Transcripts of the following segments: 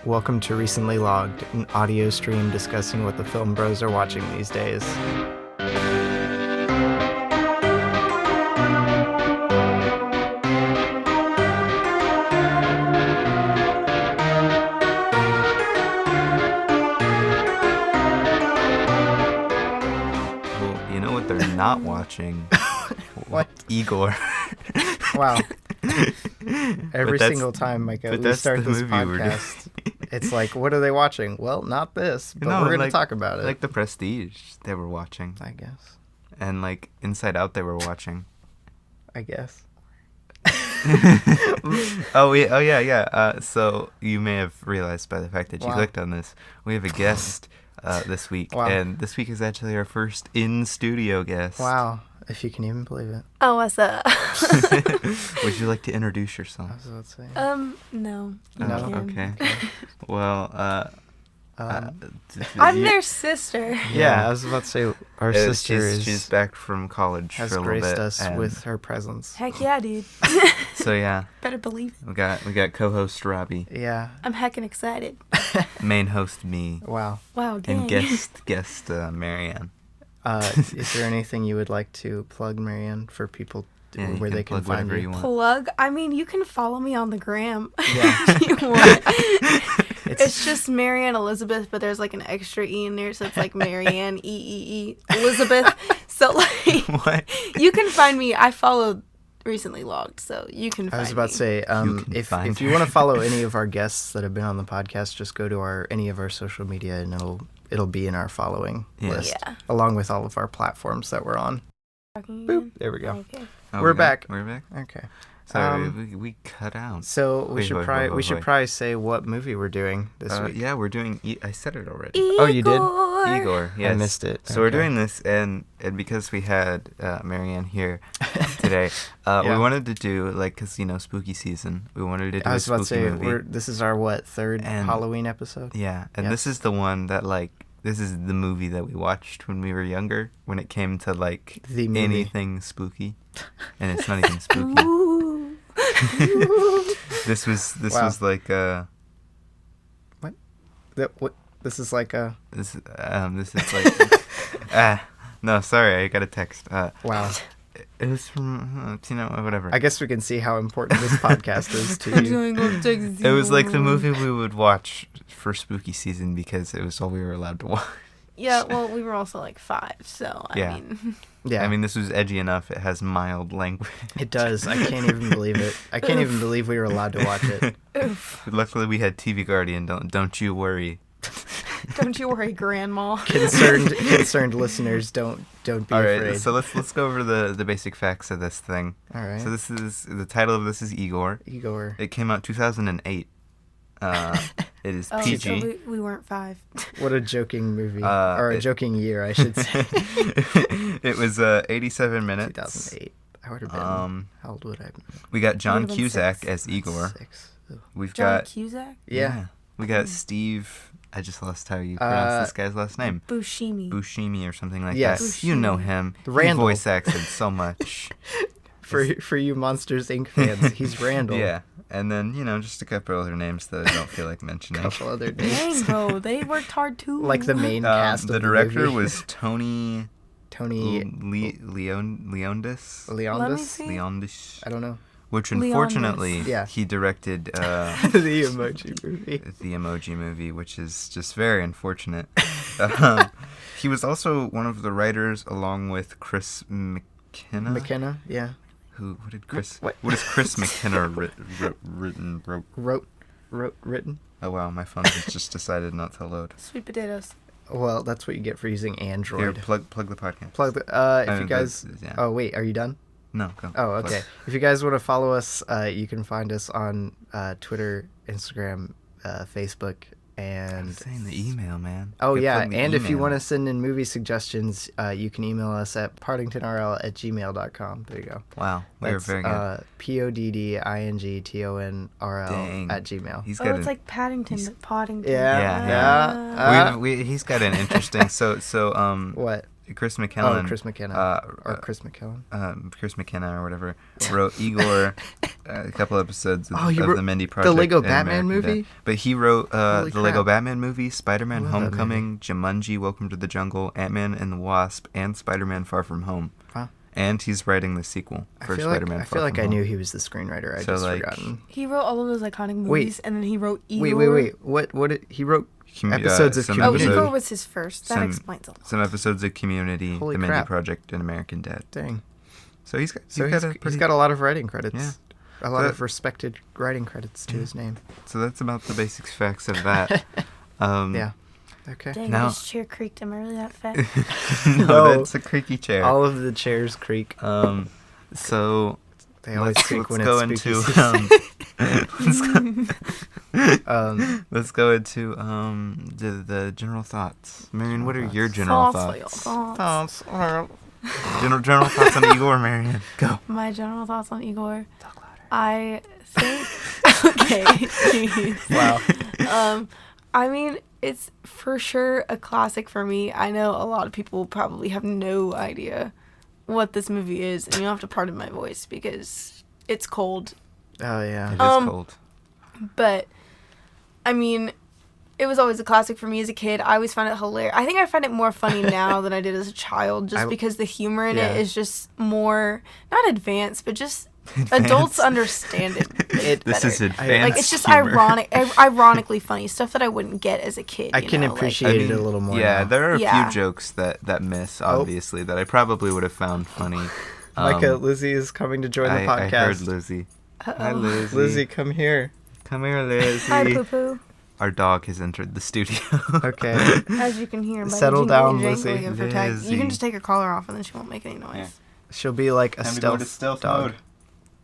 Welcome to Recently Logged, an audio stream discussing what the film bros are watching these days. Well, you know what they're not watching? What? Igor. Wow. Every single time, Micah, we start this podcast, it's like, what are they watching? Well, not this, but we're going to talk about it. Like The Prestige, they were watching. I guess. And like Inside Out, they were watching. I guess. Oh yeah. So you may have realized by the fact that you clicked on this, we have a guest this week. Wow. And this week is actually our first in-studio guest. Wow. If you can even believe it. Oh, what's up? Would you like to introduce yourself? I was about to say. No. No? Okay. Well, I'm their sister. Yeah, I was about to say, our sister she's back from college has for a little graced bit. us with her presence. Heck yeah, dude. So yeah, Better believe it. we got co-host Robbie, Yeah. I'm heckin' excited. main host me, Wow. Wow, dang. and guest Marianne. Is there anything you would like to plug, Marianne, for people Yeah, you where they can plug find whatever you? want. Plug? I mean, you can follow me on the gram. Yeah. if you want. It's just Marianne Elizabeth, but there's like an extra E in there, so it's like Marianne E Elizabeth. So like, What? you can find me. I followed Recently Logged, so you can find me. I was about to say, if you want to follow any of our guests that have been on the podcast, just go to any of our social media, and it'll be in our following list, along with all of our platforms that we're on. Boop. There we go. Okay. Oh, We're back. We're back. Okay. Sorry, we cut out. So we Wait, should probably say what movie we're doing this week. Yeah, we're doing. I said it already. Igor. Oh, you did? Igor, yes. I missed it. So we're Okay. doing this, and because we had Marianne here today, Yeah. we wanted to do, like, because, spooky season, we wanted to do I was a about to spooky say, movie. this is our, third And- Halloween episode? Yeah, and Yes. this is the one that, this is the movie that we watched when we were younger, when it came to, The movie. anything spooky. And it's not even spooky. Ooh. This was Wow. like, This is like a... this is like, no, sorry, I got a text. Wow. It was from, whatever. I guess we can see how important this podcast is to you. It was like the movie we would watch for spooky season because it was all we were allowed to watch. Yeah, well, we were also like 5, so Yeah. I mean. Yeah. I mean, this was edgy enough. It has mild language. It does. I can't even believe it. I can't even believe we were allowed to watch it. Luckily, we had TV Guardian. Don't you worry. Don't you worry, Grandma. Concerned listeners, don't be All right, afraid. so let's go over the basic facts of this thing. All right. So the title of this is Igor. Igor. It came out 2008. It is Oh, PG. so we weren't 5. What a joking movie. Or a joking year, I should say. It was 87 minutes. 2008. I would have been... how old would I have been? We got John Would've been Cusack 6. as Igor. 6. Ugh. We've John got Cusack? Yeah. We got Steve. I just lost how you pronounce this guy's last name. Buscemi. Buscemi or something like Yes. that. You know him. Randall. He voice acted so much. For you Monsters, Inc. fans, he's Randall. Yeah. And then, just a couple other names that I don't feel like mentioning. Couple other names. Dang, bro, they worked hard too. Like the main cast of the the director movie. was Tony Tony Leondis. Let me Leondis? see. Leondis. I don't know. Which Leondis. unfortunately, Yeah. he directed The Emoji Movie. the Emoji Movie, which is just very unfortunate. He was also one of the writers, along with Chris McKenna. McKenna, yeah. What did Chris? What? What has Chris McKenna wrote? Written. Oh wow, my phone has just decided not to load. Sweet potatoes. Well, that's what you get for using Here, Android. plug the podcast. Plug the, if I you mean, guys... yeah. Oh, wait, are you done? No, go. Oh, plug. okay. If you guys want to follow us, you can find us on Twitter, Instagram, Facebook, I'm and... saying the email, man. Oh, Gotta yeah, plug the and if you email. want to send in movie suggestions, you can email us at partingtonrl@gmail.com. There you go. Wow, we were That's very good. PODDINGTONRL Dang. @gmail. He's Oh, got it's like Paddington, but Poddington. Yeah. Yeah, Yeah. He's got an interesting. So What? Chris McKellen. Oh, Chris McKenna. Or Chris McKellen. Chris McKenna or whatever wrote Igor, a couple episodes of the Mindy Project. The Lego Batman movie? But he wrote the Lego Batman movie, Spider-Man Homecoming, Jumanji, Welcome to the Jungle, Ant-Man and the Wasp, and Spider-Man Far From Home. Wow. And he's writing the sequel for Spider-Man Far From Home. I feel like I knew he was the screenwriter. I just forgotten. He wrote all of those iconic movies, and then he wrote Igor. Wait. What did he wrote? Episodes of Community. Igor was his first. That explains a lot. Some episodes of Community, The Mindy Project, and American Dad. Dang. So he's got a lot of writing credits. Yeah. A lot of respected writing credits to his name. So that's about the basic facts of that. Yeah. Okay. Dang, this chair creaked. Am I really that fat? No, that's a creaky chair. All of the chairs creak. So they always creak when it's spooky let's go into the general thoughts. Marianne, what are your general thoughts? General thoughts on Igor, Marianne. Go. My general thoughts on Igor. Talk louder. I think. Okay. Wow. I mean, it's for sure a classic for me. I know a lot of people probably have no idea what this movie is, and you'll have to pardon my voice because it's cold. Oh, yeah. It is cold. But, I mean, it was always a classic for me as a kid. I always found it hilarious. I think I find it more funny now than I did as a child, just because the humor in it is just more, not advanced, but just adults understand it this better. is advanced Like, it's just humor. ironically funny, stuff that I wouldn't get as a kid. I can appreciate it a little more Yeah, now. there are a few jokes that miss, obviously, that I probably would have found funny. Micah, Lizzie is coming to join the podcast. I heard Lizzie. Hi, Lizzie. Lizzie, come here. Come here, Lizzie. Hi, Poo-Poo. Our dog has entered the studio. Okay. As you can hear by Settle the down, jingling of her tag. Lizzie. You can just take her collar off and then she won't make any noise. Yeah. She'll be like a stealth dog. Mode.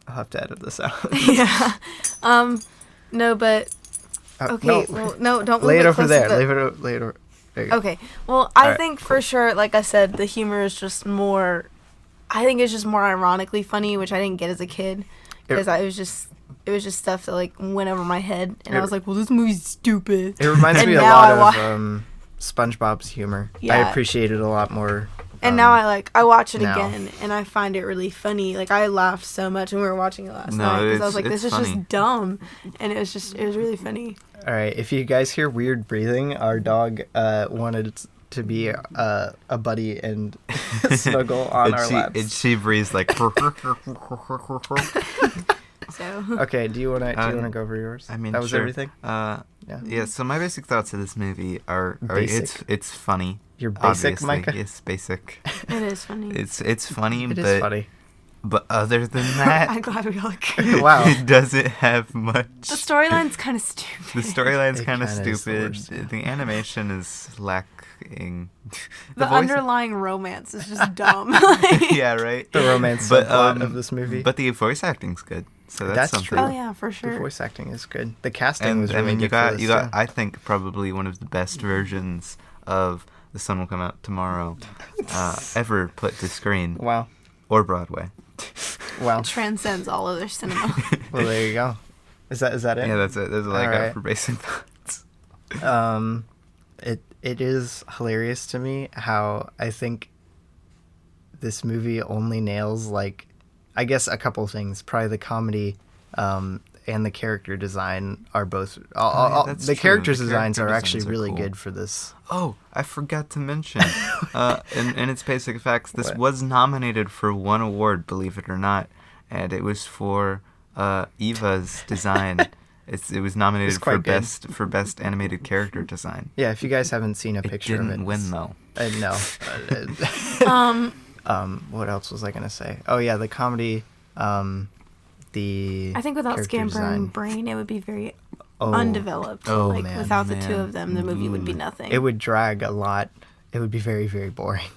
I'll have to edit this out. Yeah. No, but okay. No, don't lay move it over there. Lay it over. Okay. Well, I think for sure, like I said, the humor is just more. I think it's just more ironically funny, which I didn't get as a kid, because it was just stuff that like went over my head, and I was like, well, this movie's stupid. It reminds me a lot of SpongeBob's humor. Yeah. I appreciate it a lot more. And now I watch it again, and I find it really funny. Like, I laughed so much when we were watching it last night, because I was like, this is just dumb, and it was really funny. All right, if you guys hear weird breathing, our dog wanted to be a buddy and snuggle on our laps. And she breathes like... So. Okay, do you want to go over yours? I mean, that was sure. everything? Yeah, so my basic thoughts of this movie are it's funny. You're basic, obviously. Micah? It's basic. It is funny. It's funny, It is funny. But other than that... I'm glad we all agree. Wow. It doesn't have much... The storyline's kind of stupid. The storyline's kind of stupid. The the animation is lacking. The underlying romance is just dumb. Yeah, right? The romance plot of this movie. But the voice acting's good. So that's something. True. Oh yeah, for sure. The voice acting is good. The casting was really good. You got I think probably one of the best versions of The Sun Will Come Out Tomorrow ever put to screen. Wow. Or Broadway. Wow. It transcends all other cinema. Well, there you go. Is that it? Yeah, that's it. That's all I got for basic thoughts. It is hilarious to me how I think this movie only nails, like, I guess a couple things. Probably the comedy and the character design are both... the character designs are actually really good for this. Oh, I forgot to mention, in its basic facts, this was nominated for one award, believe it or not, and it was for Eva's design. It was nominated for best animated character design. Yeah, if you guys haven't seen a picture of it, didn't win though. No. What else was I gonna say? Oh yeah, the comedy. I think without Scamper and Brain, it would be very undeveloped. Man, without the two of them, the movie would be nothing. It would drag a lot. It would be very, very boring.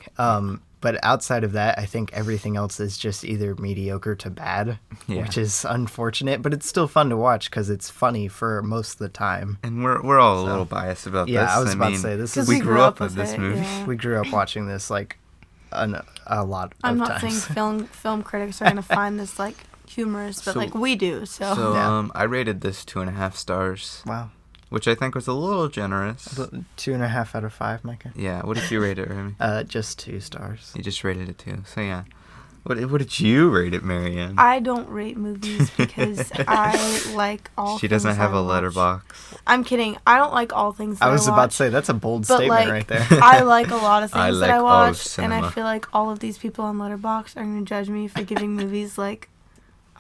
But outside of that, I think everything else is just either mediocre to bad, which is unfortunate. But it's still fun to watch because it's funny for most of the time. And we're all a little biased about this. Yeah, I was about to say this is. We grew up with this movie. Yeah. We grew up watching this like a lot of times. I'm not saying film critics are gonna find this like humorous, but like we do. So I rated this 2.5 stars. Wow. which I think was a little generous. 2.5 out of 5, Micah. Yeah. What did you rate it, Remy? Just 2 stars. You just rated it 2. So yeah. What did you rate it, Marianne? I don't rate movies because I like all. She doesn't have a letterbox. I'm kidding. I don't like all things. That I was about to say that's a bold statement right there. I like a lot of things that I watch, and I feel like all of these people on Letterboxd are gonna judge me for giving movies like,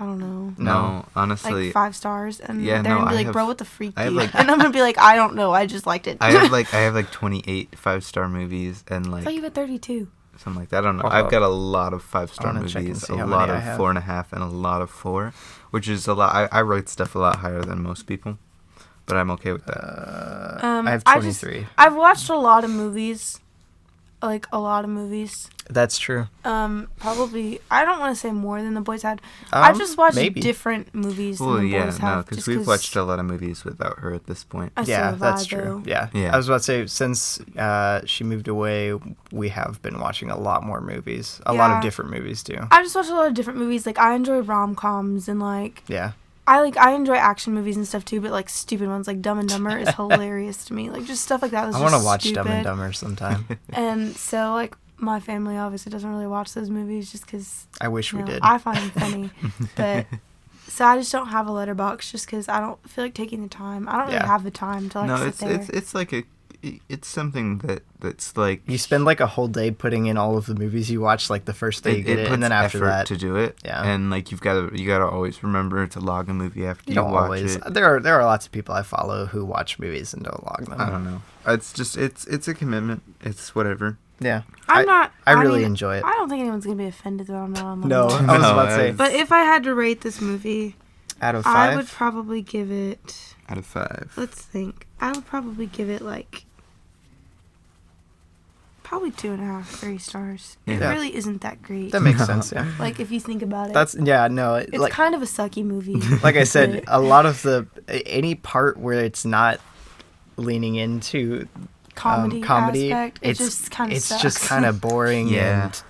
I don't know. No, honestly. Like 5 stars, and yeah, they're gonna be like, bro, what the freak? And I'm gonna be like, I don't know, I just liked it. I have 28 5-star movies and like. I thought you had 32. Something like that. I don't know. I've got a lot of 5-star movies, a lot of 4.5, and a lot of 4, which is a lot. I rate stuff a lot higher than most people, but I'm okay with that. I have 23. I've watched a lot of movies, like a lot of movies. That's true. Probably. I don't want to say more than the boys had. I've just watched different movies than the boys have. Because we've watched a lot of movies without her at this point. That's true. Yeah. I was about to say, since she moved away, we have been watching a lot more movies. A lot of different movies too. I just watched a lot of different movies. Like I enjoy rom-coms and like. Yeah. I enjoy action movies and stuff too, but like stupid ones like Dumb and Dumber is hilarious to me. Like just stuff like that was. I want to watch Dumb and Dumber sometime. And so like. My family obviously doesn't really watch those movies just because... I wish we did. I find them funny. But so I just don't have a letterbox just because I don't feel like taking the time. I don't really have the time to like sit there. It's like it's something that's like... You spend like a whole day putting in all of the movies you watch like the first day you get it, and then after that... to do it. Yeah. And like you gotta always remember to log a movie after you watch it. There are lots of people I follow who watch movies and don't log them. I don't know. It's just it's a commitment. It's whatever. Yeah. I really enjoy it. I don't think anyone's going to be offended that I'm not on the No, I was about to say. But if I had to rate this movie... Out of 5? I would probably give it... Out of 5. Let's think. I would probably give it like... Probably 2.5, 3 stars. Yeah. It really isn't that great. That makes sense, yeah. Like, if you think about it. It's like, kind of a sucky movie. Like I said, a lot of any part where it's not leaning into... comedy aspect, it's just kind of boring and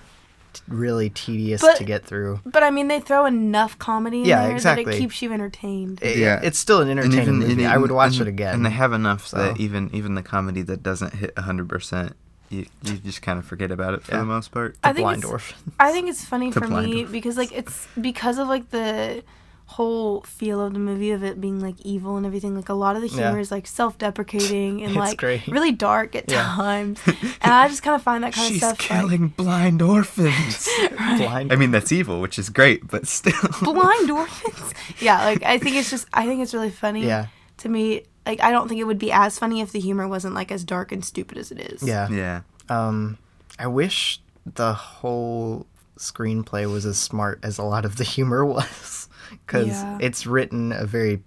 really tedious to get through. But I mean, they throw enough comedy in there that it keeps you entertained. It's still an entertaining movie. I would watch it again. And they have enough that even the comedy that doesn't hit 100%, you just kind of forget about it for the most part. I think it's funny for me because like it's because of like the whole feel of the movie of it being like evil and everything. Like a lot of the humor is like self-deprecating and like really dark at times, and I just kind of find that kind of stuff. She's killing blind orphans. Right. I mean that's evil, which is great, but still. Blind orphans. Yeah, like I think it's really funny. Yeah. To me, like I don't think it would be as funny if the humor wasn't like as dark and stupid as it is. Yeah. Yeah. I wish the whole screenplay was as smart as a lot of the humor was. Because it's written a very,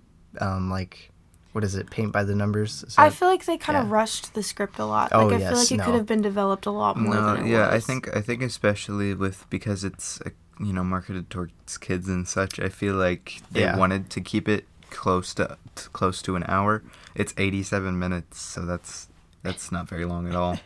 what is it, paint by the numbers? I feel like they kind of rushed the script a lot. I feel like it could have been developed a lot more than it was. I think especially because it's, marketed towards kids and such, I feel like they wanted to keep it close to an hour. It's 87 minutes, so that's not very long at all.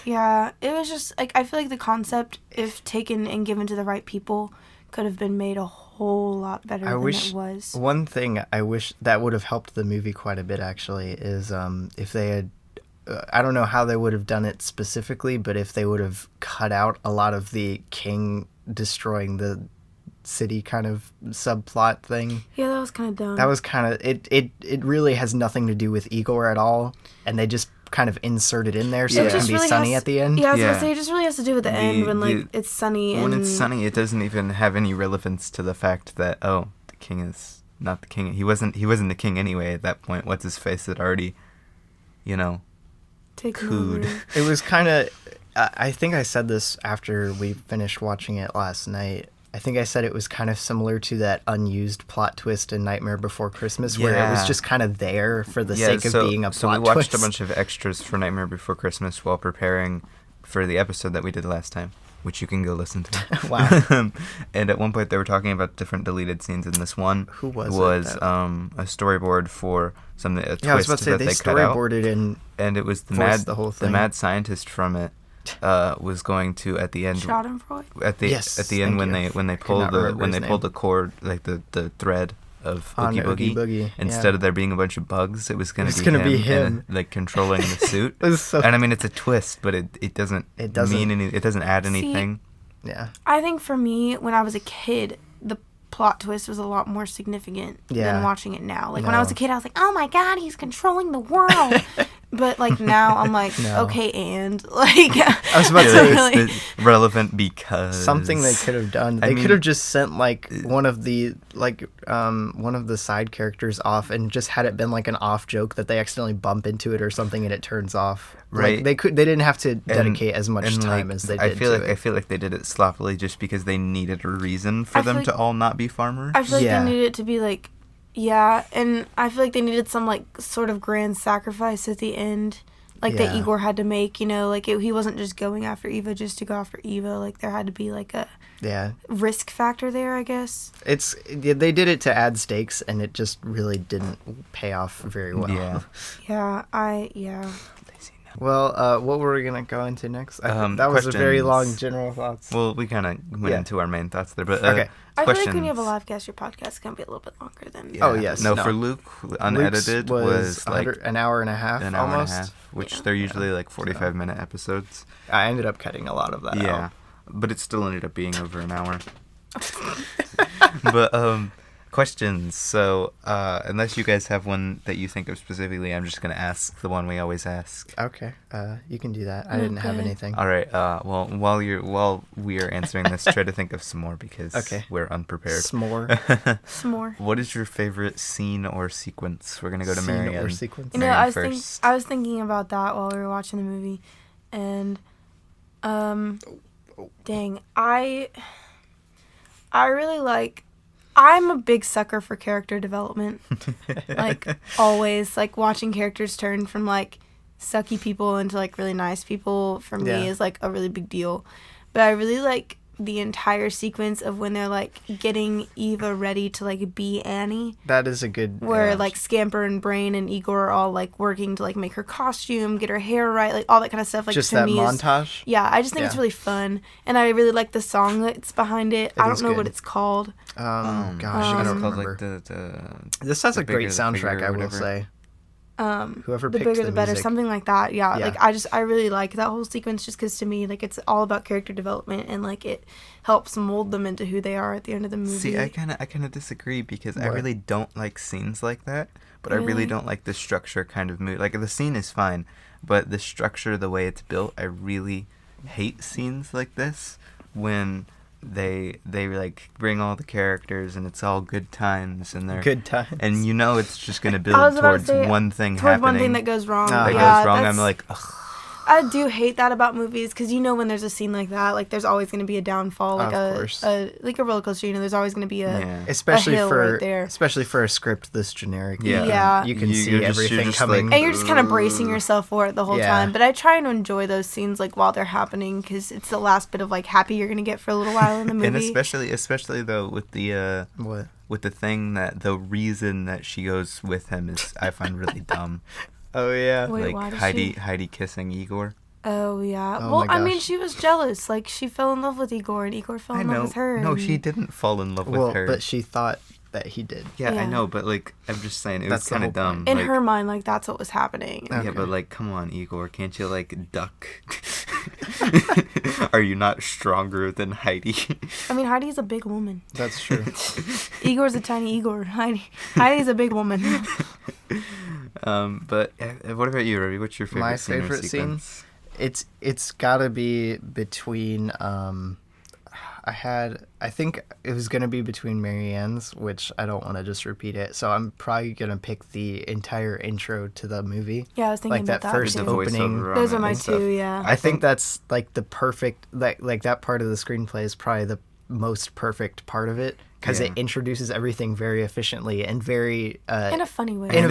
Yeah, it was just, like, I feel like the concept, if taken and given to the right people, could have been made a whole lot better than it was. One thing I wish that would have helped the movie quite a bit, actually, is if they had... I don't know how they would have done it specifically, but if they would have cut out a lot of the king destroying the city kind of subplot thing. Yeah, that was kind of dumb. That was kind of... It really has nothing to do with Igor at all, and they just kind of insert it in there so it can be sunny at the end. Yeah, I was gonna say, it just really has to do with the end when it's sunny. When it's sunny, it doesn't even have any relevance to the fact that, the king is not the king. He wasn't the king anyway at that point. What's his face had already, cooed. It was kind of... I think I said this after we finished watching it last night. I think I said it was kind of similar to that unused plot twist in Nightmare Before Christmas, where it was just kind of there for the sake of being a plot twist. So we watched a bunch of extras for Nightmare Before Christmas while preparing for the episode that we did last time, which you can go listen to. Wow. And at one point they were talking about different deleted scenes, and this one was a storyboard for something, a twist I was about to say, that they cut out. Storyboarded in, and it was the mad scientist from it. Was going to at the end Schadenfreude? at the end when they pulled the cord, like the thread of Oogie Boogie. Instead of there being a bunch of bugs, it was going to be him. And, like, controlling the suit. And I mean, it's a twist, but it doesn't mean any. It doesn't add anything. Yeah. I think for me, when I was a kid, the plot twist was a lot more significant than watching it now. Like, when I was a kid, I was like, oh my God, he's controlling the world. But, like, now I'm like, okay, and, like, I was about to say, it's relevant because something they could have done. They could have just sent, like, one of the side characters off and just had it been, like, an off joke that they accidentally bump into it or something and it turns off. Right. Like, they didn't have to dedicate as much time as they did I feel like they did it sloppily just because they needed a reason for them to all not be farmers. I feel like they needed it to be, like, yeah, and I feel like they needed some, like, sort of grand sacrifice at the end, like, that Igor had to make, you know, like, he wasn't just going after Eva just to go after Eva, like, there had to be, like, a risk factor there, I guess. They did it to add stakes, and it just really didn't pay off very well. Well, what were we going to go into next? That was a very long general thoughts. Well, we kind of went into our main thoughts there, but okay. I feel like when you have a live guest, your podcast is going to be a little bit longer than... Yeah. Oh, yes. No, for Luke, unedited was like... an hour and a half, an hour and a half, which they're usually like 45-minute episodes. I ended up cutting a lot of that out. But it still ended up being over an hour. But, questions. So, unless you guys have one that you think of specifically, I'm just going to ask the one we always ask. Okay. You can do that. I didn't have anything. All right. Well, while we are answering this, try to think of some more because we're unprepared. S'more. What is your favorite scene or sequence? We're going to go to Marianne. Scene or sequence? You know, I was thinking about that while we were watching the movie. And, dang, I really like... I'm a big sucker for character development. Like, always. Like, watching characters turn from, like, sucky people into, like, really nice people for me is, like, a really big deal. But I really like the entire sequence of when they're, like, getting Eva ready to, like, be Annie. That is a good... Where, like, Scamper and Brain and Igor are all, like, working to, like, make her costume, get her hair right, like, all that kind of stuff. Like, just to that me montage? I just think it's really fun. And I really like the song that's behind it. I don't know what it's called. I don't remember. Like this has a great soundtrack, I will say. Whoever the picks bigger the the better, music. something like that. Like, I really like that whole sequence just because to me, like, it's all about character development and, like, it helps mold them into who they are at the end of the movie. See, I kind of disagree because I really don't like scenes like that, but I really don't like the structure kind of movie. Like, the scene is fine, but the structure, the way it's built, I really hate scenes like this when they like bring all the characters and it's all good times and they're good times, and you know it's just gonna build towards one thing happening. One thing that goes wrong. I'm like, ugh. I do hate that about movies because you know when there's a scene like that, like there's always going to be a downfall, like like a roller coaster. You know, there's always going to be especially a hill for right there. Especially for a script this generic. You can see everything coming, and you're just kind of bracing yourself for it the whole time. But I try and enjoy those scenes like while they're happening because it's the last bit of like happy you're going to get for a little while in the movie. And especially though with the with the thing that the reason that she goes with him is I find really dumb. Oh yeah. Wait, like Heidi kissing Igor. Oh yeah. Well, I mean, she was jealous. Like she fell in love with Igor, and Igor fell in love with her. No, she didn't fall in love with her. But she thought that he did. Yeah, I know, but like I'm just saying, it was kind of dumb. In her mind, like that's what was happening. Okay. Yeah, but like, come on, Igor, can't you like duck? Are you not stronger than Heidi? I mean, Heidi's a big woman. That's true. Igor's a tiny Igor. Heidi's a big woman. But what about you, Robbie? What's your favorite? My scene favorite or scene? sequence? It's gotta be between I think it was gonna be between Marianne's, which I don't want to just repeat it, so I'm probably gonna pick the entire intro to the movie. Yeah, I was thinking like about that first opening. Those are my two. Yeah, I think that's like the perfect like that part of the screenplay is probably the most perfect part of it. Because it introduces everything very efficiently and very... in a funny way. In a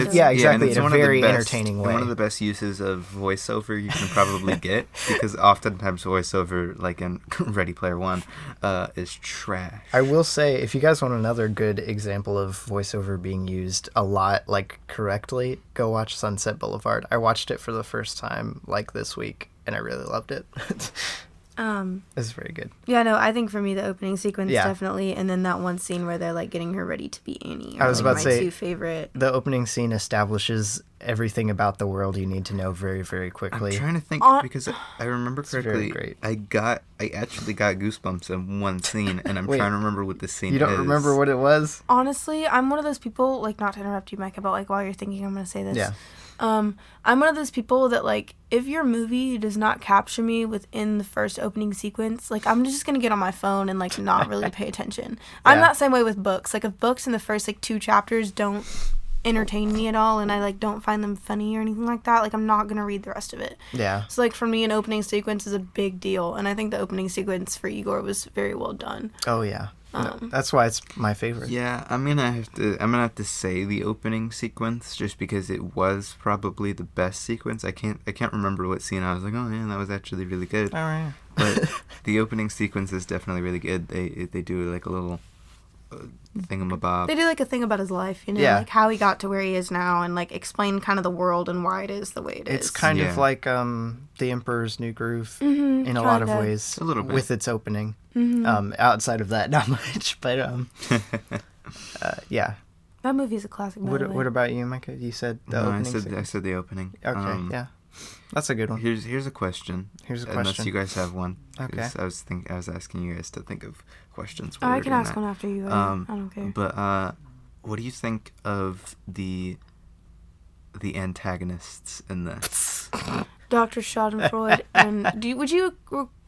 very entertaining way. One of the best uses of voiceover you can probably get, because oftentimes voiceover, like in Ready Player One, is trash. I will say, if you guys want another good example of voiceover being used a lot, like, correctly, go watch Sunset Boulevard. I watched it for the first time, like, this week, and I really loved it. It's very good. Yeah, no, I think for me the opening sequence definitely, and then that one scene where they're like getting her ready to be Annie. I was about to say, two favorite. The opening scene establishes everything about the world you need to know very, very quickly. I'm trying to think because I remember correctly. Great. I actually got goosebumps in one scene, and I'm trying to remember what the scene is. You don't remember what it was? Honestly, I'm one of those people, like, not to interrupt you, Micah, but like while you're thinking, I'm gonna say this. Yeah. I'm one of those people that, like, if your movie does not capture me within the first opening sequence, like, I'm just gonna get on my phone and, like, not really pay attention. I'm that same way with books. Like, if books in the first, like, 2 chapters don't entertain me at all and I, like, don't find them funny or anything like that, like, I'm not gonna read the rest of it. Yeah. So, like, for me, an opening sequence is a big deal, and I think the opening sequence for Igor was very well done. Oh, yeah. No, that's why it's my favorite. Yeah, I'm gonna have to say the opening sequence just because it was probably the best sequence. I can't remember what scene I was like, oh man, that was actually really good. All right. But the opening sequence is definitely really good. They do like a little thingamabob. They do like a thing about his life, you know, like how he got to where he is now, and like explain kind of the world and why it is the way it is. It's kind of like The Emperor's New Groove in a lot of ways, a little bit with its opening. Outside of that, not much, but yeah. That movie is a classic. What about you, Micah? You said the opening. I said the opening. Okay, yeah, that's a good one. Here's a question. Unless you guys have one. Okay. I was asking you guys to think of questions. I can ask one after you. I don't care. But what do you think of the antagonists in this? Dr. Schadenfreude, and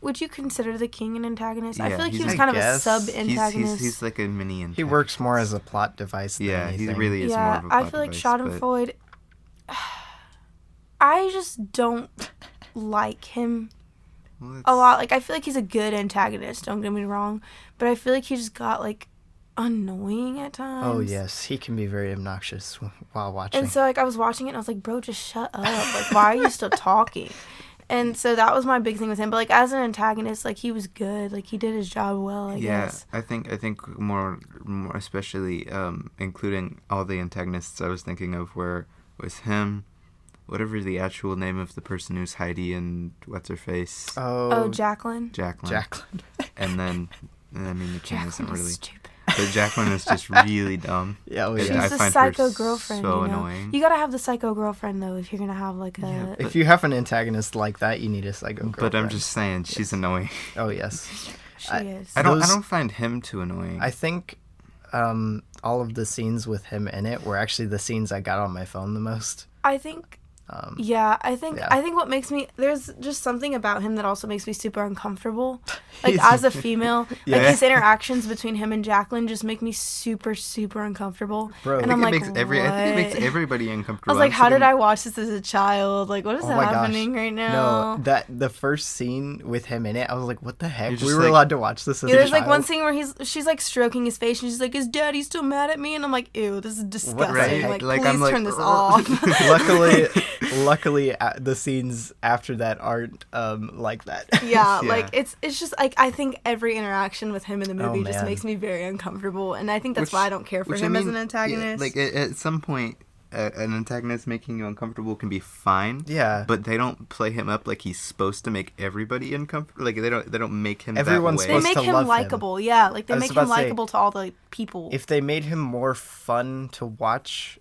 would you consider the king an antagonist? Yeah, I feel like he was kind of a sub-antagonist. He's like a mini antagonist. He works more as a plot device than anything. He really is more of a plot I feel like device, Schadenfreude, I just don't like him a lot. Like, I feel like he's a good antagonist, don't get me wrong, but I feel like he just got, like, annoying at times. Oh, yes. He can be very obnoxious while watching. And so, like, I was watching it, and I was like, bro, just shut up. Like, why are you still talking? And so that was my big thing with him. But, like, as an antagonist, like, he was good. Like, he did his job well, I guess. Yeah, I think more especially including all the antagonists I was thinking of was him, whatever the actual name of the person who's Heidi and what's-her-face. Oh, Jacqueline. And then, I mean, the king isn't really... stupid. But Jacqueline is just really dumb. Yeah, she's I the find psycho her girlfriend. So you know? annoying. You gotta have the psycho girlfriend though if you're gonna have like a. Yeah, if you have an antagonist like that, you need a psycho girlfriend. But I'm just saying, she's annoying. Oh yes, she is. I don't find him too annoying. I think all of the scenes with him in it were actually the scenes I got on my phone the most. I think. I think what makes me, there's just something about him that also makes me super uncomfortable. Like, as a female, like, his interactions between him and Jacqueline just make me super, super uncomfortable. Bro, and I'm like, I think it makes everybody uncomfortable. I was like, how did I watch this as a child? Like, what is happening right now? No, the first scene with him in it, I was like, what the heck? We were like, allowed to watch this as a child? There's, like, one scene where she's, like, stroking his face, and she's like, is Daddy still mad at me? And I'm like, ew, this is disgusting. Right? Like, please turn this off. Luckily, the scenes after that aren't like that. Yeah, like it's just like I think every interaction with him in the movie just makes me very uncomfortable, and I think that's why I don't care for him as an antagonist. Yeah, like at some point, an antagonist making you uncomfortable can be fine. Yeah, but they don't play him up like he's supposed to make everybody uncomfortable. Like they don't make him. Everyone's that way. supposed They make to love him likable. Yeah, like they make him likable to all the people. If they made him more fun to watch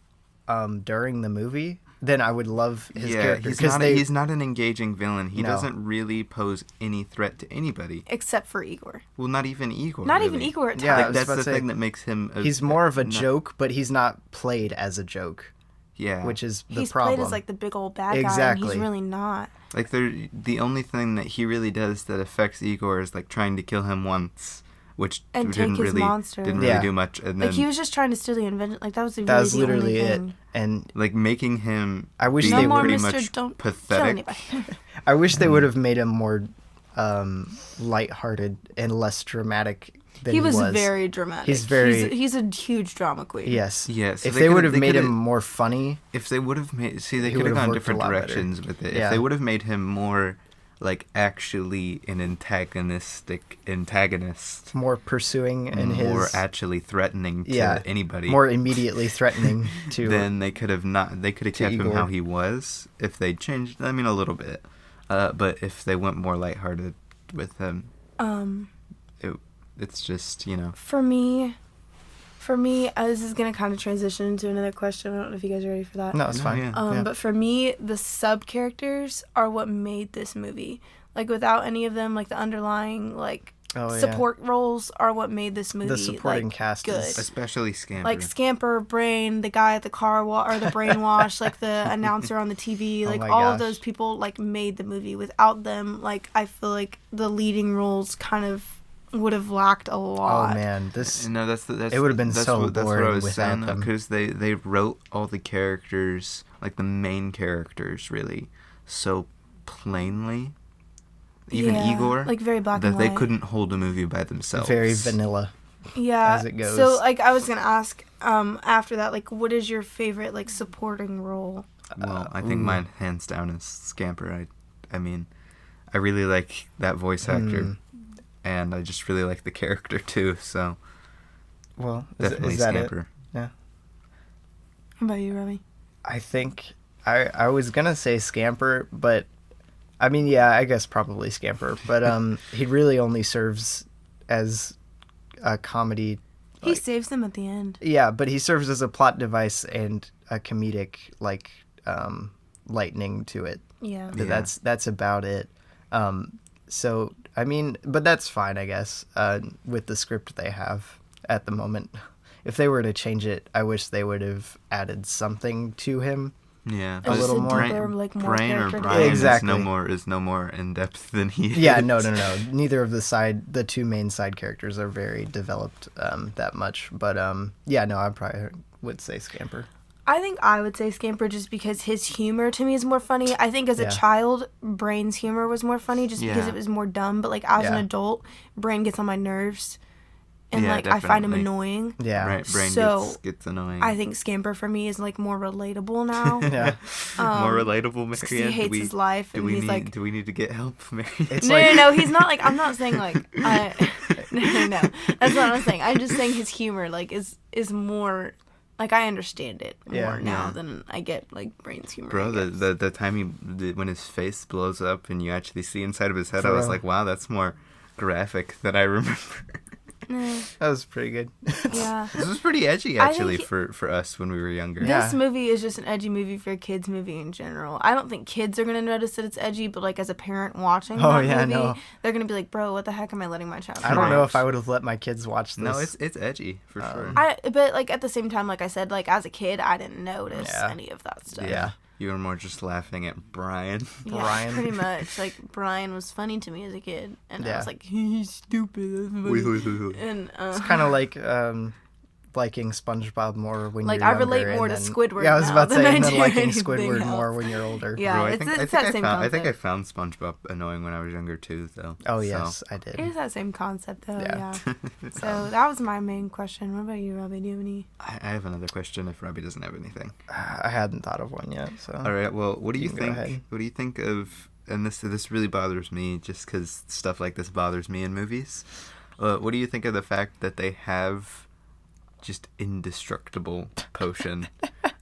during the movie, then I would love his character. He's not an engaging villain. He doesn't really pose any threat to anybody. Except for Igor. Well, not even Igor. Not even Igor at times. Yeah, like, that's the thing that makes him... he's more of a joke, but he's not played as a joke. Yeah. Which is the he's problem. He's played as, like, the big old bad guy, and he's really not. Like, the only thing that he really does that affects Igor is, like, trying to kill him once. Which didn't really do much. And then, like, he was just trying to steal the invention. Like, that was literally it. Thing. And like making him I wish they pretty would much pathetic. I wish they would have made him more lighthearted and less dramatic than he was. Very dramatic. He's a huge drama queen. Yes. So if they would have made him more funny. If they would have made they could have gone different directions with it. Yeah. If they would have made him more like actually an antagonist, more pursuing and more actually threatening to anybody, more immediately threatening to. Then they could have kept him how he was if they changed. I mean, a little bit, but if they went more lighthearted, with him. It's just, For me, this is going to kind of transition into another question. I don't know if you guys are ready for that. No, it's fine. Yeah. But for me, the sub-characters are what made this movie. Like, without any of them, like, the underlying, like, support roles are what made this movie, the supporting cast good. Especially Scamper. Like, Scamper, Brain, the guy at the car or the brainwash, like, the announcer on the TV. Like, all of those people, like, made the movie. Without them, like, I feel like the leading roles kind of would have lacked a lot. Oh man, it would have been boring that's what I was without saying, them. because they wrote all the characters, like the main characters, really so plainly. Even Igor, like very black and that white. they couldn't hold a movie by themselves. Very vanilla. Yeah. As it goes. So like I was gonna ask, after that, like, what is your favorite like supporting role? Well, I think mine hands down is Scamper. I mean, I really like that voice actor. And I just really like the character too, so. Well, definitely is that Scamper. It? Yeah. How about you, Robbie? I think I was gonna say Scamper, but I mean, yeah, I guess probably Scamper, but he really only serves as a comedy. He saves them at the end. Yeah, but he serves as a plot device and a comedic lightning to it. Yeah. That's about it. So I mean, but that's fine, I guess, with the script they have at the moment. If they were to change it, I wish they would have added something to him. Yeah, a little more. Brain or Brian exactly. is no more in depth than he is. Yeah, no. Neither of the two main side characters are very developed that much. But yeah, no, I probably would say Scamper. I think I would say Scamper just because his humor to me is more funny. I think as a child, Brain's humor was more funny just because it was more dumb. But like as an adult, Brain gets on my nerves. And like definitely. I find him annoying. Yeah. Right, Brain gets annoying. I think Scamper for me is like more relatable now. Yeah. More relatable, Marianne. He hates his life and he's like, do we need to get help, Marianne? No, he's not like, I'm not saying like no. That's not what I'm saying. I'm just saying his humor like is more like I understand it more now than I get like Brain's humor. Bro, the time when his face blows up and you actually see inside of his head, I was like, wow, that's more graphic than I remember. That was pretty good. Yeah. This was pretty edgy, actually, for us when we were younger. This movie is just an edgy movie for a kids' movie in general. I don't think kids are going to notice that it's edgy, but, like, as a parent watching that movie, they're going to be like, bro, what the heck am I letting my child watch? I don't know if I would have let my kids watch this. No, it's edgy, for sure. But, like, at the same time, like I said, like, as a kid, I didn't notice any of that stuff. Yeah. You were more just laughing at Brian. Yeah, Brian. pretty much. Like, Brian was funny to me as a kid. And I was like, he's stupid. And, it's kind of like liking SpongeBob more when like, you're younger. I relate more to Squidward. Yeah, I was about to say, and then liking anything Squidward else. more when you're older. Yeah, Bro, it's that same concept. I think I found SpongeBob annoying when I was younger, too, though. Oh, yes, I did. It is that same concept, though, yeah. So that was my main question. What about you, Robbie? Do you have any? I have another question if Robbie doesn't have anything. I hadn't thought of one yet, so. All right, well, what do you think? What do you think of, and this really bothers me just because stuff like this bothers me in movies. What do you think of the fact that they have just indestructible potion?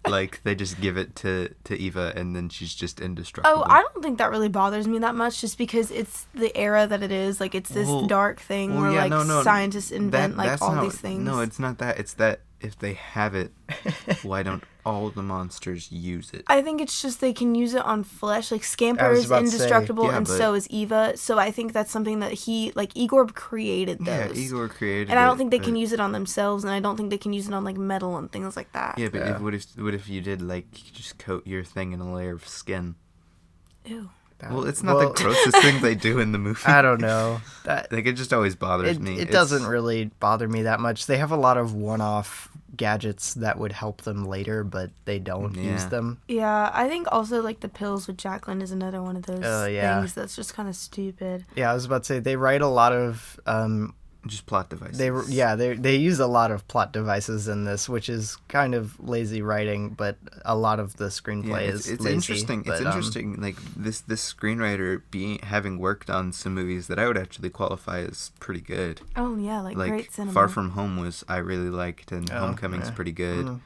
Like, they just give it to Eva and then she's just indestructible. Oh, I don't think that really bothers me that much just because it's the era that it is. Like, it's this dark thing where, scientists invent, these things. No, it's not that. It's that if they have it, why don't all the monsters use it? I think it's just they can use it on flesh. Like, Scamper is indestructible and so is Eva. So I think that's something that Igor created those. Yeah, Igor created and I don't think they can use it on themselves, and I don't think they can use it on, like, metal and things like that. Yeah, but what if you did, like, just coat your thing in a layer of skin? Ew. Well, it's not the grossest thing they do in the movie. I don't know. Like, it just always bothers me. It doesn't really bother me that much. They have a lot of one-off gadgets that would help them later, but they don't use them. Yeah, I think also, like, the pills with Jacqueline is another one of those things that's just kind of stupid. Yeah, I was about to say, they write a lot of... just plot devices. They use a lot of plot devices in this, which is kind of lazy writing, but a lot of the screenplay is lazy. Interesting. It's interesting. Like this screenwriter having worked on some movies that I would actually qualify as pretty good. Oh yeah, like great cinema. Far From Home I really liked, and Homecoming's pretty good.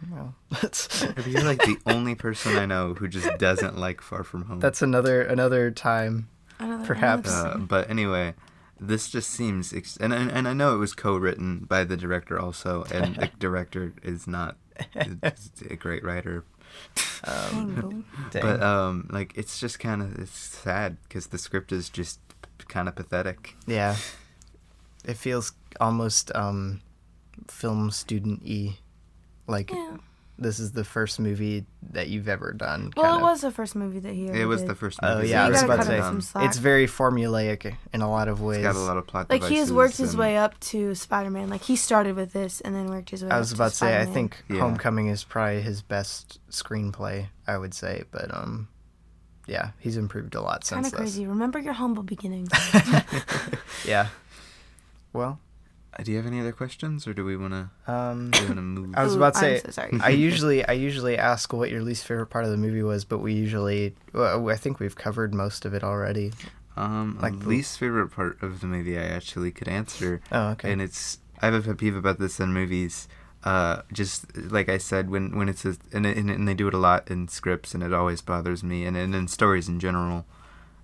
You're like the only person I know who just doesn't like Far From Home. That's another time, perhaps. But anyway. this just seems, and I know it was co-written by the director also, and the director is not is a great writer. But like it's just kind of it's sad because the script is just kind of pathetic. Yeah, it feels almost film student-y, like this is the first movie that you've ever done. Well, it was the first movie that he ever did. It was the first movie. Oh yeah, I was about to say it's very formulaic in a lot of ways. It's got a lot of plot like devices. He has worked his way up to Spider-Man. Like he started with this and then worked his way up to Spider-Man. I was about to say I think Homecoming is probably his best screenplay, I would say, but yeah, he's improved a lot since this. Kind of crazy. Remember your humble beginnings. Yeah. Well, do you have any other questions, or do we want to move? I was about to say, I'm so sorry. I usually ask what your least favorite part of the movie was, but I think we've covered most of it already. Like least favorite part of the movie, I actually could answer. Oh, okay. And I have a pet peeve about this in movies. Just like I said, when it's and they do it a lot in scripts, and it always bothers me, and in stories in general.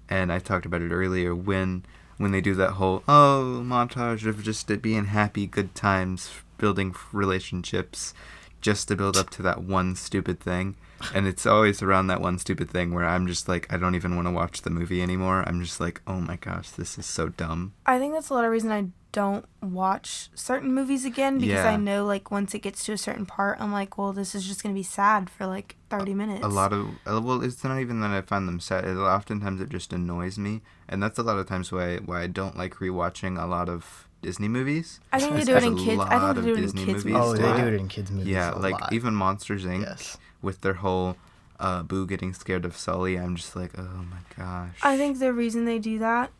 And I talked about it earlier when they do that whole montage of just it being happy, good times, building relationships, just to build up to that one stupid thing. And it's always around that one stupid thing where I'm just like, I don't even want to watch the movie anymore. I'm just like, oh my gosh, this is so dumb. I think that's a lot of reason I don't watch certain movies again, because I know like once it gets to a certain part, I'm like, well, this is just going to be sad for like 30 minutes. A lot of, well, it's not even that I find them sad. Oftentimes it just annoys me. And that's a lot of times why I don't like rewatching a lot of Disney movies. I think they do it in kids. I think they do it in kids movies. Oh, they do it in kids movies. Yeah, a like lot. even Monsters Inc. With their whole Boo getting scared of Sully. I'm just like, oh my gosh. I think the reason they do that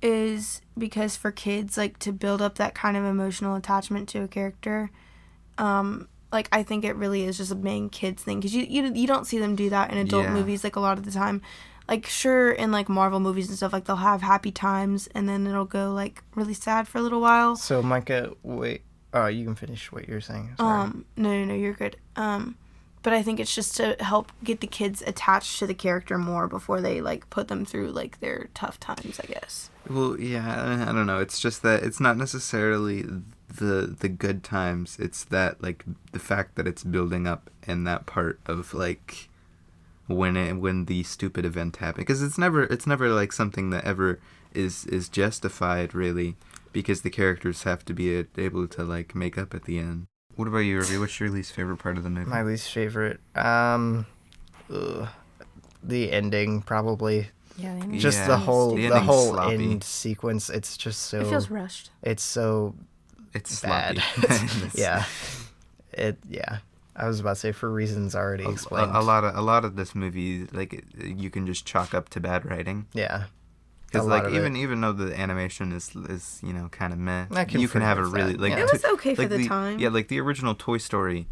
is because for kids, like to build up that kind of emotional attachment to a character, like I think it really is just a main kids thing, because you don't see them do that in adult movies like a lot of the time. Like, sure, in, like, Marvel movies and stuff, like, they'll have happy times, and then it'll go, like, really sad for a little while. So, Micah, wait. You can finish what you're saying. Sorry. No, you're good. But I think it's just to help get the kids attached to the character more before they, like, put them through, like, their tough times, I guess. Well, yeah, I don't know. It's just that it's not necessarily the good times. It's that, like, the fact that it's building up in that part of, like... when the stupid event happened, because it's never like something that ever is justified really, because the characters have to be able to like make up at the end. What about you, Robbie? What's your least favorite part of the movie? My least favorite, the ending probably. Yeah, just the whole end sequence. It's just so. It feels rushed. It's so. It's bad. Yeah. Yeah. I was about to say, for reasons already explained. A lot of this movie, like, you can just chalk up to bad writing. Yeah. Because, like, even though the animation is you know, kind of meh, you can have a really... like it was okay for the time. Yeah, like, the original Toy Story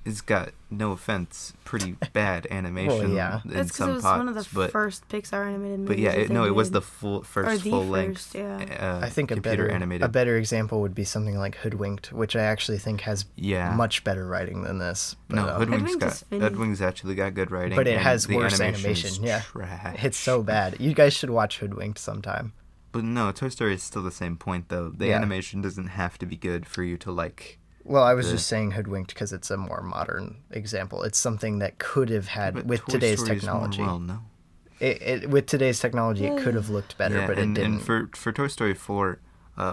has got, no offense, pretty bad animation in some parts. It's one of the first Pixar animated movies. But yeah, it was the first full-length I think animated. A better example would be something like Hoodwinked, which I actually think has much better writing than this. But, no, Hoodwink's actually got good writing. But it has worse animation. Yeah, trash. It's so bad. You guys should watch Hoodwinked sometime. But no, Toy Story is still the same point, though. The animation doesn't have to be good for you to like... Well, I was just saying Hoodwinked because it's a more modern example. It's something that could have had, with today's technology. With today's technology, it could have looked better, but it didn't. And for Toy Story 4,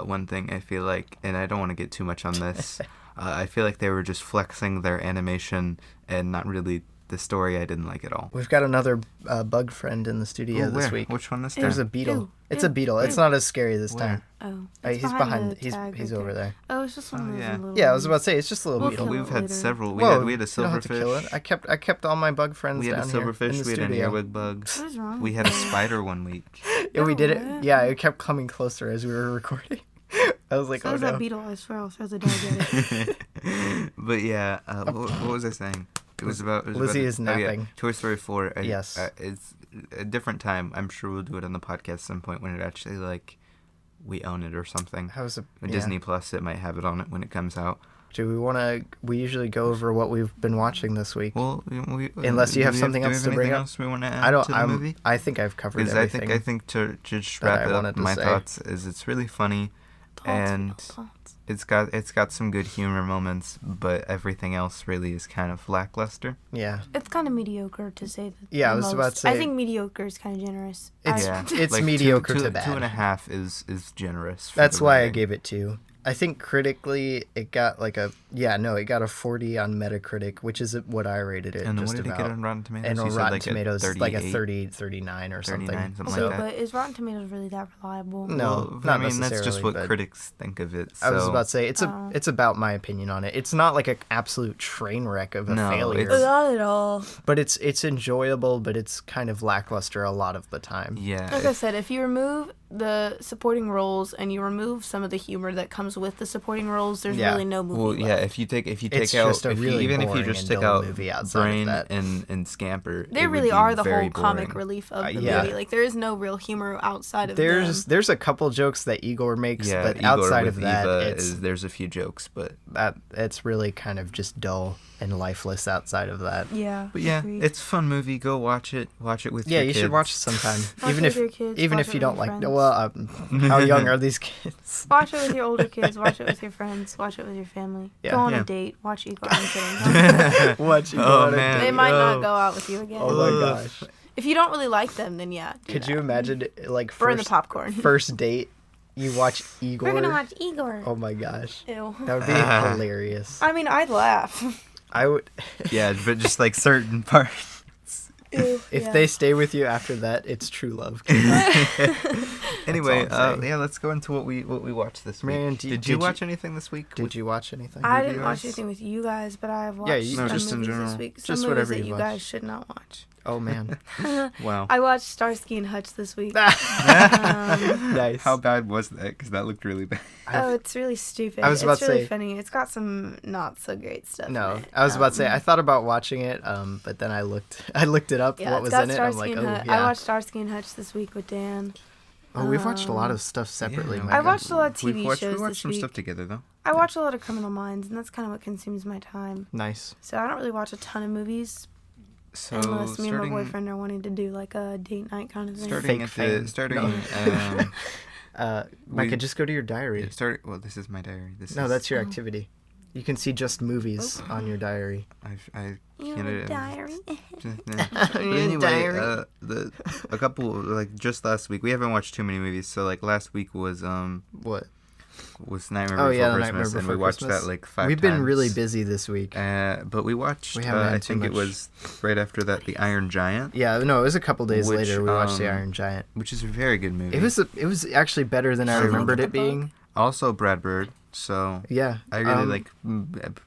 one thing I feel like, and I don't want to get too much on this, I feel like they were just flexing their animation and not really the story I didn't like at all. We've got another bug friend in the studio this week. Which one is that? There's a beetle. It's a beetle. It's not as scary this time. Oh, he's behind. He's over there. Oh, it's just one of those little... Yeah, I was about to say it's just a little beetle. We've had several. We had a silverfish. You don't have to kill it. I kept all my bug friends down here. We had a silverfish. We had an earwig bug. What is wrong? We had a spider one week. Yeah, we did it. Yeah, it kept coming closer as we were recording. I was like, so oh no. that beetle, I swear I'll throw the dog at it. But yeah, what was I saying? It was about Lizzie is napping. Toy Story 4. Yes. It's a different time. I'm sure we'll do it on the podcast at some point when it actually, like, we own it or something. How's Disney Plus, it might have it on it when it comes out. Do we want to? We usually go over what we've been watching this week. Well, unless you have something else to bring up. Else we want to add to the movie? I think I've covered everything. I think to just wrap it up, my thoughts is it's really funny, and it's got some good humor moments, but everything else really is kind of lackluster. Yeah. It's kind of mediocre to say that. Yeah, I was about to say. I think mediocre is kind of generous. It's like mediocre to bad. 2.5 is generous. That's why I gave it 2. I think critically it got like it got a 40 on Metacritic, which is what I rated it. And what did it get on Rotten Tomatoes? And on Rotten Tomatoes, like a 30, 39 or something. Something like that. But is Rotten Tomatoes really that reliable? No, not necessarily. That's just what critics think of it. So. I was about to say it's about my opinion on it. It's not like an absolute train wreck of a failure. Not at all. But it's enjoyable, but it's kind of lackluster a lot of the time. Yeah. Like I said, if you remove the supporting roles and you remove some of the humor that comes with the supporting roles, there's really no movie left. If you take out even if you just take out Brain and Scamper, they really are the whole comic relief of the movie. Like there is no real humor outside of them. There's a couple jokes that Igor makes, but outside of that, there's a few jokes, but it's really kind of just dull and lifeless outside of that. Yeah. But it's a fun movie. Go watch it. Watch it with your kids. Yeah, you should watch it sometime. even if you don't like. Friends. Well, how young are these kids? Watch it with your older kids. Watch it with your friends. Watch it with your family. Yeah. Go on a date. Watch Igor. I'm kidding. Watch Igor on a date. They might not go out with you again. Oh my gosh. If you don't really like them, then Could you imagine burn the popcorn? First date, you watch Igor. We're gonna watch Igor. Oh my gosh. Ew. That would be hilarious. I mean, I'd laugh. I would. Yeah, but just like certain parts. If they stay with you after that, it's true love. Anyway, let's go into what we watched this week. Marianne, did you watch anything this week? Did you watch anything? I didn't watch anything with you guys, but I've watched just in general. this week. Just some whatever movies that you guys should not watch. Oh man! Wow. I watched Starsky and Hutch this week. Nice. How bad was that? Because that looked really bad. Oh, it's really stupid. I was about to say, funny. It's got some not so great stuff. No, in it. I was about to say I thought about watching it, but then I looked it up what was in it. I'm like, I watched Starsky and Hutch this week with Dan. Oh, we've watched a lot of stuff separately. I watched a lot of TV shows We watched some this week. stuff together though. I watch a lot of Criminal Minds, and that's kind of what consumes my time. Nice. So I don't really watch a ton of movies. So unless me and my boyfriend are wanting to do like a date night kind of thing. Micah, just go to your diary. Well, this is my diary. That's your activity. You can see just movies on your diary. Your diary. But anyway, a couple just last week. We haven't watched too many movies. So last week was what? Was Nightmare Before Christmas, and we watched that 5 times. We've been really busy this week. But we watched, I think it was right after that, The Iron Giant. Yeah, no, it was a couple days later we watched The Iron Giant. Which is a very good movie. It was actually better than I remembered it being. Also Brad Bird, so yeah. I really like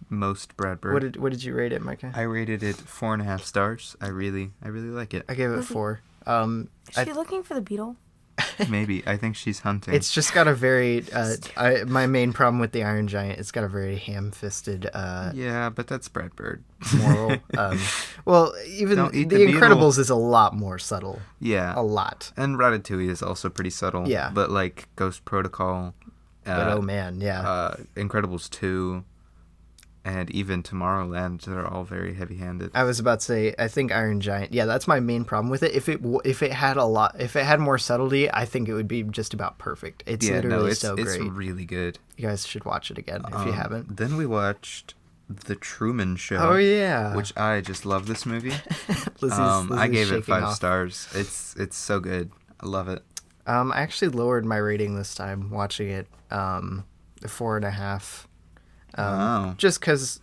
most Brad Bird. What did you rate it, Micah? I rated it 4.5 stars. I really like it. I gave it 4. Is she looking for the beetle? Maybe. I think she's hunting. It's just got a very my main problem with The Iron Giant, it's got a very ham-fisted yeah, but that's Brad Bird moral. Well, even The Incredibles is a lot more subtle. Yeah. A lot. And Ratatouille is also pretty subtle. Yeah. But Ghost Protocol, but oh man, yeah. Incredibles 2 and even Tomorrowland, they're all very heavy-handed. I was about to say, I think Iron Giant. Yeah, that's my main problem with it. If it had more subtlety, I think it would be just about perfect. It's literally so great. It's really good. You guys should watch it again if you haven't. Then we watched The Truman Show. Oh yeah, which I just love this movie. Lizzie's I gave it 5 off. stars. It's so good. I love it. I actually lowered my rating this time watching it. 4.5. Just because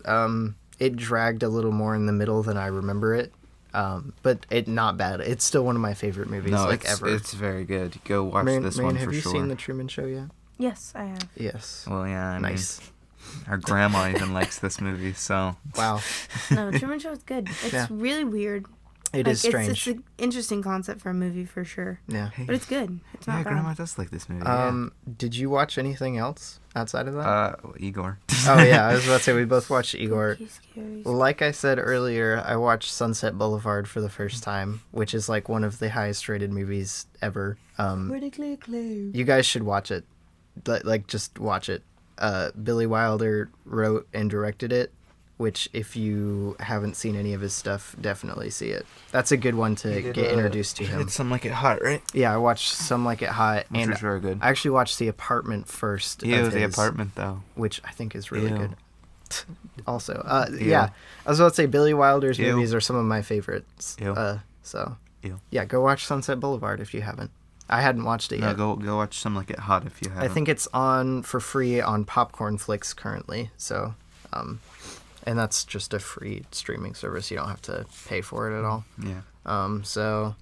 it dragged a little more in the middle than I remember it. But it not bad. It's still one of my favorite movies ever. It's very good. Go watch this one for sure. Have you seen The Truman Show yet? Yes, I have. Yes. Well, yeah. Nice. Our grandma even likes this movie, so. Wow. No, Truman Show is good. It's really weird. It is strange. It's an interesting concept for a movie for sure. Yeah. But it's good. It's not bad. Grandma does like this movie. Did you watch anything else outside of that? Igor. Oh yeah, I was about to say we both watched Igor. Scary. Like I said earlier, I watched Sunset Boulevard for the first time, which is one of the highest rated movies ever. Critically acclaimed. You guys should watch it. Just watch it. Billy Wilder wrote and directed it, which if you haven't seen any of his stuff, definitely see it. That's a good one to get introduced to him. It's Some Like It Hot, right? Yeah, I watched Some Like It Hot. Which was very good. I actually watched The Apartment first. Yeah, The Apartment, though. Which I think is really good. Also, yeah. I was about to say Billy Wilder's movies are some of my favorites. Yeah, go watch Sunset Boulevard if you haven't. I hadn't watched it yet. Go watch Some Like It Hot if you haven't. I think it's on for free on Popcorn Flicks currently. So, and that's just a free streaming service. You don't have to pay for it at all. Yeah. So,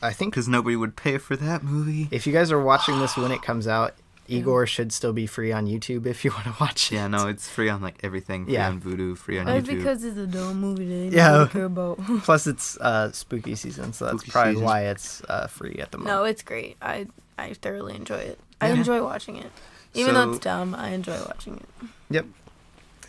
I think because nobody would pay for that movie. If you guys are watching this when it comes out, Igor should still be free on YouTube if you want to watch it. Yeah, no, it's free on like everything. Free on Vudu, free on YouTube. That's because it's a dumb movie that I don't care about. Plus, it's spooky season, so that's probably why it's free at the moment. No, it's great. I thoroughly enjoy it. I enjoy watching it. Even though it's dumb, I enjoy watching it. Yep.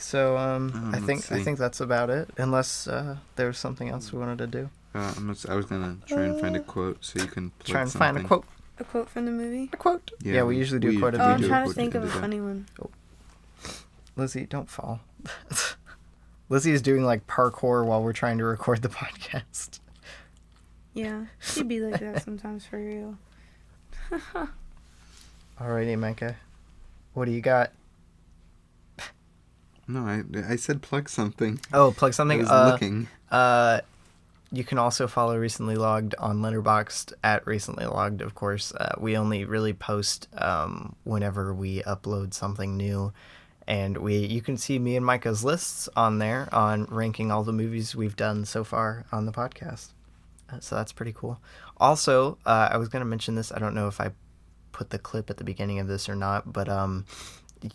So I think that's about it. Unless there was something else we wanted to do. I was gonna try and find a quote so you can try and find a quote. A quote from the movie? A quote? Yeah, we usually do a quote at the beginning. I'm trying to think of a funny one. Oh. Lizzie, don't fall. Lizzie is doing like parkour while we're trying to record the podcast. Yeah, she'd be like that sometimes for real. Alrighty, Micah. What do you got? No, I said plug something. Oh, plug something? I was looking. You can also follow Recently Logged on Letterboxd at Recently Logged, of course. We only really post whenever we upload something new. And you can see me and Micah's lists on there on ranking all the movies we've done so far on the podcast. So that's pretty cool. Also, I was going to mention this. I don't know if I put the clip at the beginning of this or not, but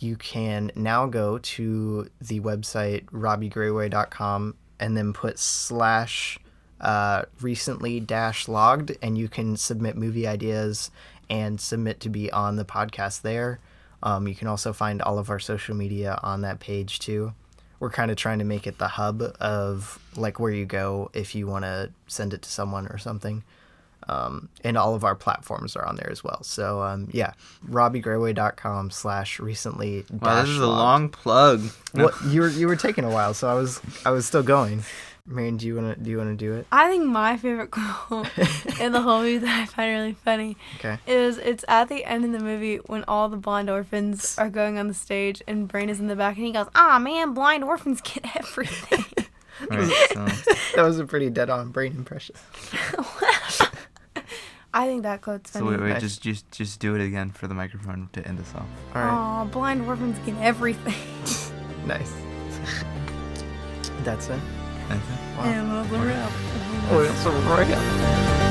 you can now go to the website robbiegrayway.com and then put /recently-logged, and you can submit movie ideas and submit to be on the podcast there. You can also find all of our social media on that page too. We're kind of trying to make it the hub of like where you go if you want to send it to someone or something. And all of our platforms are on there as well. So yeah, robbiegrayway.com /recently. Wow, this is a long plug. Well, you were taking a while, so I was still going. Marianne, do you want to do it? I think my favorite quote in the whole movie that I find really funny it's at the end of the movie when all the blind orphans are going on the stage and Brain is in the back and he goes, "Ah, man, blind orphans get everything." Right, so. That was a pretty dead-on Brain impression. I think that quote's funny. So wait, just do it again for the microphone to end us off. All right. Aw, blind orphans get everything. Nice. That's it. That's it. Wow. And that's a wrap. Oh, it's a wrap.